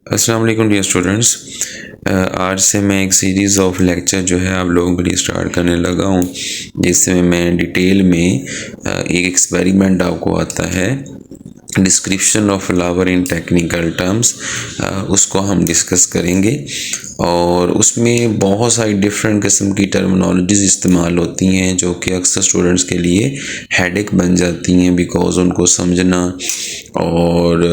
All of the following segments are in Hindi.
अस्सलाम वालेकुम डियर स्टूडेंट्स। आज से मैं एक सीरीज़ ऑफ लेक्चर जो है आप लोगों के लिए स्टार्ट करने लगा हूँ, जिसमें मैं डिटेल में एक एक्सपेरिमेंट आपको आता है, description of flower in technical terms, उसको हम डिस्कस करेंगे। और उसमें बहुत सारी डिफरेंट किस्म की टर्मिनोलॉजीज़ इस्तेमाल होती हैं जो कि अक्सर स्टूडेंट्स के लिए हेडेक बन जाती हैं, बिकॉज़ उनको समझना और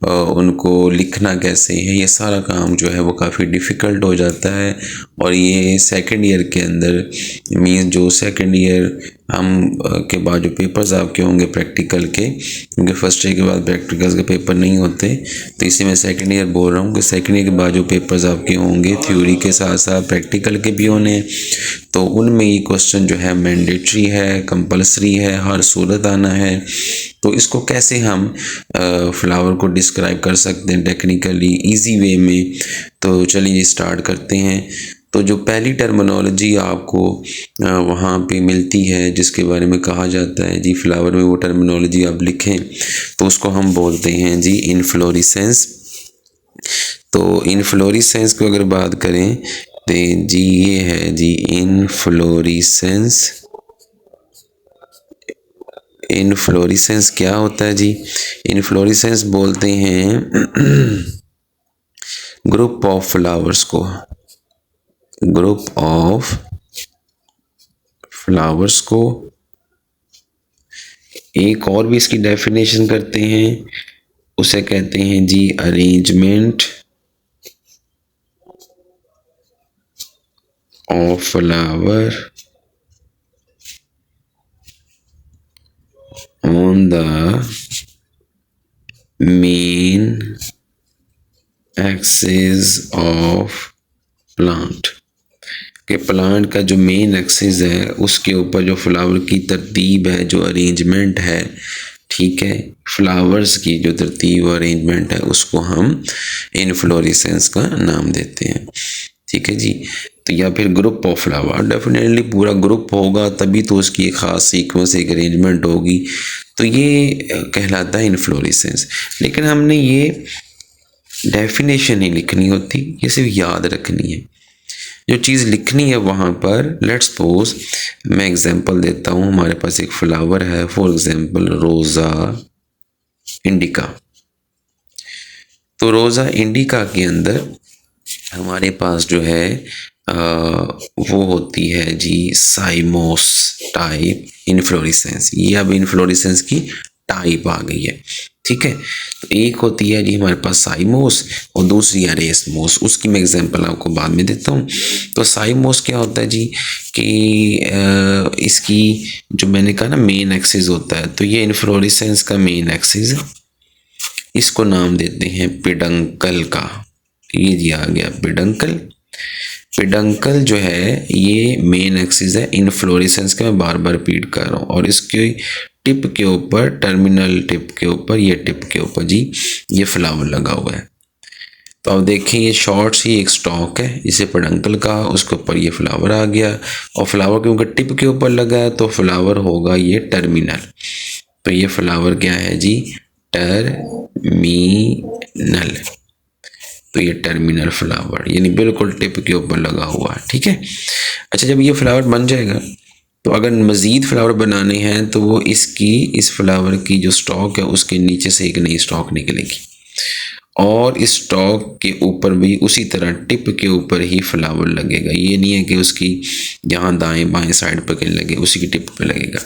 उनको लिखना कैसे है, ये सारा काम जो है वो काफ़ी डिफ़िकल्ट हो जाता है। और ये सेकंड ईयर के अंदर मीन्स जो सेकंड ईयर हम के बाद जो पेपर्स आपके होंगे प्रैक्टिकल के, क्योंकि फर्स्ट ईयर के बाद प्रैक्टिकल्स के पेपर नहीं होते, तो इसी में सेकंड ईयर बोल रहा हूँ कि सेकंड ईयर के बाद जो पेपर्स आपके होंगे थ्योरी के साथ साथ प्रैक्टिकल के भी होने, तो उनमें ये क्वेश्चन जो है मैंडेटरी है, कंपलसरी है, हर सूरत आना है। तो इसको कैसे हम फ्लावर को डिस्क्राइब कर सकते हैं टेक्निकली इजी वे में। तो चलिए स्टार्ट करते हैं। तो जो पहली टर्मिनोलॉजी आपको वहाँ पे मिलती है, जिसके बारे में कहा जाता है जी फ्लावर में, वो टर्मिनोलॉजी आप लिखें तो उसको हम बोलते हैं जी इनफ्लोरेसेंस। तो इनफ्लोरेसेंस को अगर बात करें तो जी ये है जी इनफ्लोरेसेंस। इनफ्लोरेसेंस क्या होता है जी? इनफ्लोरेसेंस बोलते हैं ग्रुप ऑफ फ्लावर्स को, ग्रुप ऑफ फ्लावर्स को। एक और भी इसकी डेफिनेशन करते हैं, उसे कहते हैं जी arrangement of flower on the main axis of plant, के प्लांट का जो मेन एक्सिस है उसके ऊपर जो फ्लावर की तरतीब है, जो अरेंजमेंट है, ठीक है, फ्लावर्स की जो तरतीब और अरेंजमेंट है, उसको हम इनफ्लोरेसेंस का नाम देते हैं। ठीक है जी। तो या फिर ग्रुप ऑफ फ्लावर, डेफिनेटली पूरा ग्रुप होगा तभी तो उसकी एक ख़ास सीक्वेंस, एक अरेंजमेंट होगी, तो ये कहलाता है इनफ्लोरेसेंस। लेकिन हमने ये डेफिनेशन नहीं लिखनी होती, ये सिर्फ याद रखनी है। जो चीज़ लिखनी है वहाँ पर, लेट्स सपोज मैं एग्जांपल देता हूँ, हमारे पास एक फ्लावर है, फॉर एग्जांपल रोज़ा इंडिका। तो रोज़ा इंडिका के अंदर हमारे पास जो है वो होती है जी साइमोस टाइप इनफ्लोरेसेंस। ये अब इनफ्लोरेसेंस की टाइप आ गई है, ठीक है। तो एक होती है जी हमारे पास साइमोस और दूसरी है रेसमोस, उसकी मैं एग्जांपल आपको बाद में देता हूँ। तो साइमोस क्या होता है जी कि इसकी जो मैंने कहा ना मेन एक्सिस होता है, तो ये इनफ्लोरेसेंस का मेन एक्सिस है, इसको नाम देते हैं पेडंकल का। ये जी आ गया पेडंकल। पेडंकल जो है ये मेन एक्सिस है इनफ्लोरेसेंस का, मैं बार बार रिपीट कर रहा हूँ। और इसके टिप के ऊपर, टर्मिनल टिप के ऊपर, ये टिप के ऊपर जी ये फ्लावर लगा हुआ है। तो अब देखें ये शॉर्ट सी एक स्टॉक है, इसे पेडंकल का, उसके ऊपर ये फ्लावर आ गया और फ्लावर क्योंकि टिप के ऊपर लगा है तो फ्लावर होगा ये टर्मिनल। तो ये फ्लावर क्या है जी? टर्मिनल। तो ये टर्मिनल फ्लावर यानी बिल्कुल टिप के ऊपर लगा हुआ है, ठीक है। अच्छा, जब ये फ्लावर बन जाएगा तो अगर मज़ीद फ्लावर बनाने हैं तो वो इस फ्लावर की जो स्टॉक है उसके नीचे से एक नई स्टॉक निकलेगी और इस स्टॉक के ऊपर भी उसी तरह टिप के ऊपर ही फ्लावर लगेगा। ये नहीं है कि उसकी यहाँ दाएं बाएं साइड पर लगे, उसी की टिप पे लगेगा,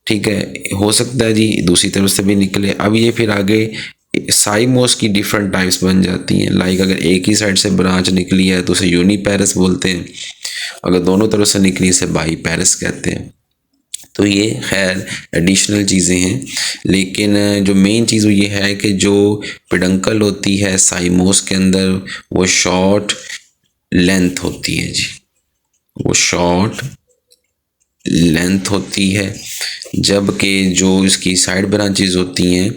ठीक है। हो सकता है जी दूसरी तरफ से भी निकले। अब ये फिर आगे साइमोस की डिफरेंट टाइप्स बन जाती हैं। लाइक अगर एक ही साइड से ब्रांच निकली है तो उसे यूनिपेरस बोलते हैं, अगर दोनों तरफ से निकली से बाईपेरस कहते हैं। तो ये खैर एडिशनल चीज़ें हैं, लेकिन जो मेन चीज़ वो ये है कि जो पेडंकल होती है साइमोस के अंदर वो शॉर्ट लेंथ होती है जी, वो शॉर्ट लेंथ होती है, जबकि जो इसकी साइड ब्रांचेस होती हैं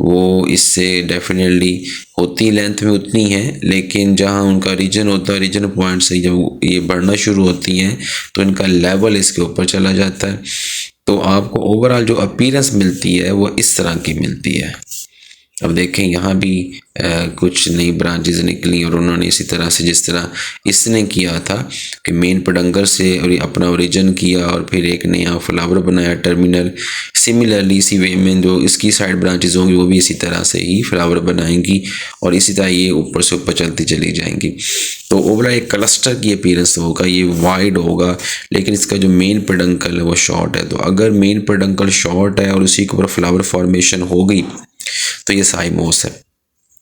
वो इससे डेफिनेटली होती लेंथ में उतनी है, लेकिन जहाँ उनका रीजन होता है, रीजन पॉइंट से जब ये बढ़ना शुरू होती हैं तो इनका लेवल इसके ऊपर चला जाता है। तो आपको ओवरऑल जो अपीयरेंस मिलती है वो इस तरह की मिलती है। अब देखें यहाँ भी कुछ नई ब्रांचेज निकली और उन्होंने इसी तरह से जिस तरह इसने किया था कि मेन पेडंकल से और अपना ओरिजिन किया और फिर एक नया फ्लावर बनाया टर्मिनल, सिमिलरली इसी वे में जो इसकी साइड ब्रांचेज होंगी वो भी इसी तरह से ही फ्लावर बनाएंगी और इसी तरह ये ऊपर से ऊपर चलती चली जाएंगी। तो ओवरऑल एक क्लस्टर की अपीयरेंस होगा, ये वाइड होगा, लेकिन इसका जो मेन पेडंकल है वो शॉर्ट है। तो अगर मेन पेडंकल शॉर्ट है और उसी के ऊपर फ्लावर फॉर्मेशन हो गई तो ये साइमोस है।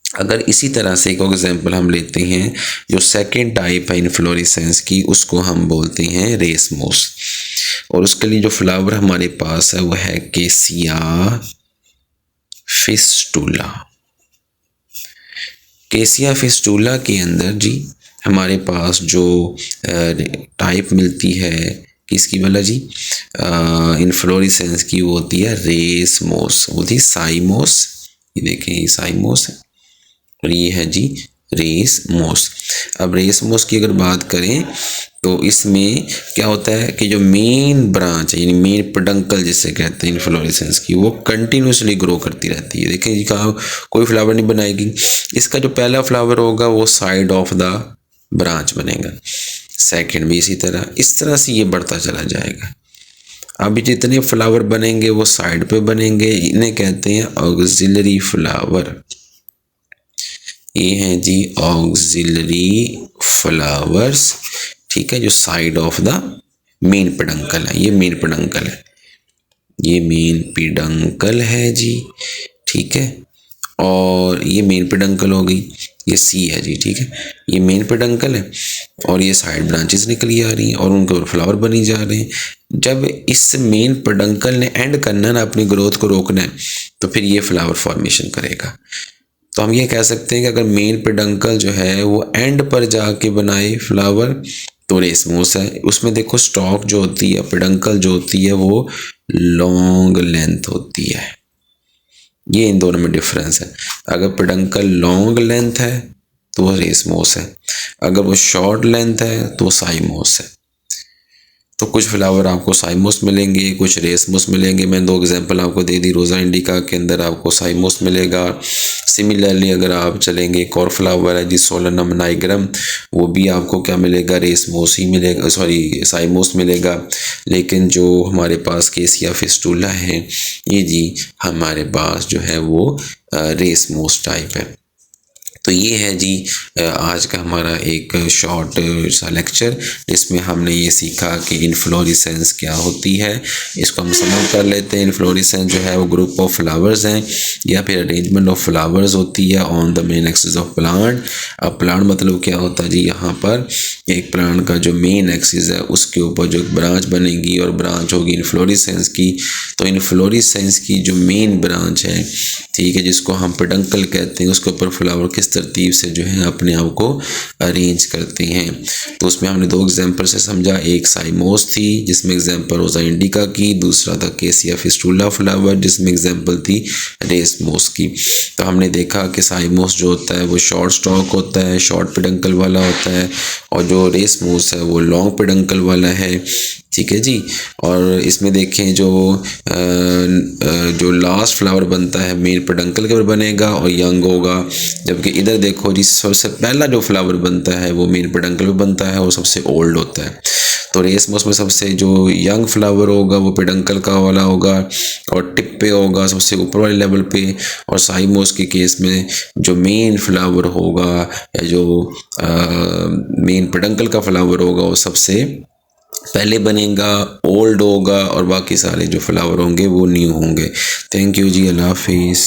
अगर इसी तरह से एक एग्जांपल हम लेते हैं, जो सेकंड टाइप है इन्फ्लोरेसेंस की, उसको हम बोलते हैं रेसमोस, और उसके लिए जो फ्लावर हमारे पास है वो है केसिया फिस्टुला। केसिया फिस्टुला के अंदर जी हमारे पास जो टाइप मिलती है किसकी वाला जी इन्फ्लोरेसेंस की, वो होती है रेसमोस, वो थी साइमोस, ये देखें ये साइमोस है और ये है जी रेसमोस। अब रेसमोस की अगर बात करें तो इसमें क्या होता है कि जो मेन ब्रांच है यानी मेन पेडंकल जिसे कहते हैं इन्फ्लोरेसेंस की, वो कंटिन्यूसली ग्रो करती रहती है। देखें जी कहाँ कोई फ्लावर नहीं बनाएगी, इसका जो पहला फ्लावर होगा वो साइड ऑफ द ब्रांच बनेगा, सेकंड भी इसी तरह, इस तरह से ये बढ़ता चला जाएगा। अभी जितने फ्लावर बनेंगे वो साइड पे बनेंगे, इन्हें कहते हैं ऑक्सिलरी फ्लावर। ये हैं जी ऑक्सिलरी फ्लावर्स, ठीक है, जो side of the main peduncle है। ये मेन पेडंकल है, ये मेन पेडंकल है जी, ठीक है, और ये मेन पेडंकल हो गई, ये सी है जी, ठीक है, ये मेन पेडंकल है और ये साइड ब्रांचेस निकली आ रही हैं और उनके ऊपर फ्लावर बनी जा रहे हैं। जब इस मेन पेडंकल ने एंड करना है ना, अपनी ग्रोथ को रोकना है, तो फिर ये फ्लावर फॉर्मेशन करेगा। तो हम ये कह सकते हैं कि अगर मेन पेडंकल जो है वो एंड पर जाके बनाए फ्लावर तो रेसमोस है। उसमें देखो स्टॉक जो होती है, पेडंकल जो होती है वो लॉन्ग लेंथ होती है, ये इन दोनों में डिफरेंस है। अगर पेडंकल लॉन्ग लेंथ है तो वो रेसमोस है, अगर वो शॉर्ट लेंथ है तो साइमोस है। तो कुछ फ्लावर आपको साइमोस मिलेंगे, कुछ रेसमोस मिलेंगे। मैं दो एग्जांपल आपको दे दी, रोज़ा इंडिका के अंदर आपको साइमोस मिलेगा। सिमिलरली अगर आप चलेंगे एक और फ्लावर है जी सोलेनम नाइग्रम, वो भी आपको क्या मिलेगा, रेसमोस ही मिलेगा, सॉरी साइमोस मिलेगा। लेकिन जो हमारे पास केसिया फिस्टुला है ये जी हमारे पास जो है वो रेसमोस टाइप है। तो ये है जी आज का हमारा एक शॉर्ट सा लेक्चर, जिसमें हमने ये सीखा कि इन्फ्लोरेसेंस क्या होती है। इसको हम समझ कर लेते हैं। इन्फ्लोरेसेंस जो है वो ग्रुप ऑफ फ्लावर्स हैं या फिर अरेंजमेंट ऑफ फ्लावर्स होती है on the main axis of plant. अब प्लांट मतलब क्या होता है जी, यहाँ पर एक प्लांट का जो मेन एक्सिस है उसके ऊपर जो ब्रांच बनेगी और ब्रांच होगी इन्फ्लोरेसेंस की। तो इन्फ्लोरेसेंस की जो मेन ब्रांच है, ठीक है, जिसको हम पेडंकल कहते हैं, उसके ऊपर फ्लावर किस तरतीब से जो है अपने आप को अरेंज करते हैं। तो उसमें हमने दो एग्जांपल से समझा, एक साइमोस थी जिसमें एग्जांपल रोज़ा इंडिका की, दूसरा था केसिया फिस्टुला फ्लावर जिसमें एग्जांपल थी रेसमोस की। तो हमने देखा कि साइमोस जो होता है वो शॉर्ट स्टॉक होता है, शॉर्ट पेडंकल वाला होता है, और जो रेसमोस है वो लॉन्ग पेडंकल वाला है, ठीक है जी। और इसमें देखें जो लास्ट फ्लावर बनता है मेन पेडंकल के ऊपर बनेगा और यंग होगा, जबकि इधर देखो जी सबसे पहला जो फ्लावर बनता है वो मेन पेडंकल पे बनता है और सबसे ओल्ड होता है। तो रेसमोस में सबसे जो यंग फ्लावर होगा वो पेडंकल का वाला होगा और टिप पे होगा सबसे ऊपर वाले लेवल पे, और साइमोस के केस में जो मेन फ्लावर होगा या जो मेन पेडंकल का फ्लावर होगा वो सबसे पहले बनेगा, ओल्ड होगा, और बाकी सारे जो फ्लावर होंगे वो न्यू होंगे। थैंक यू जी, अल्लाह हाफिज़।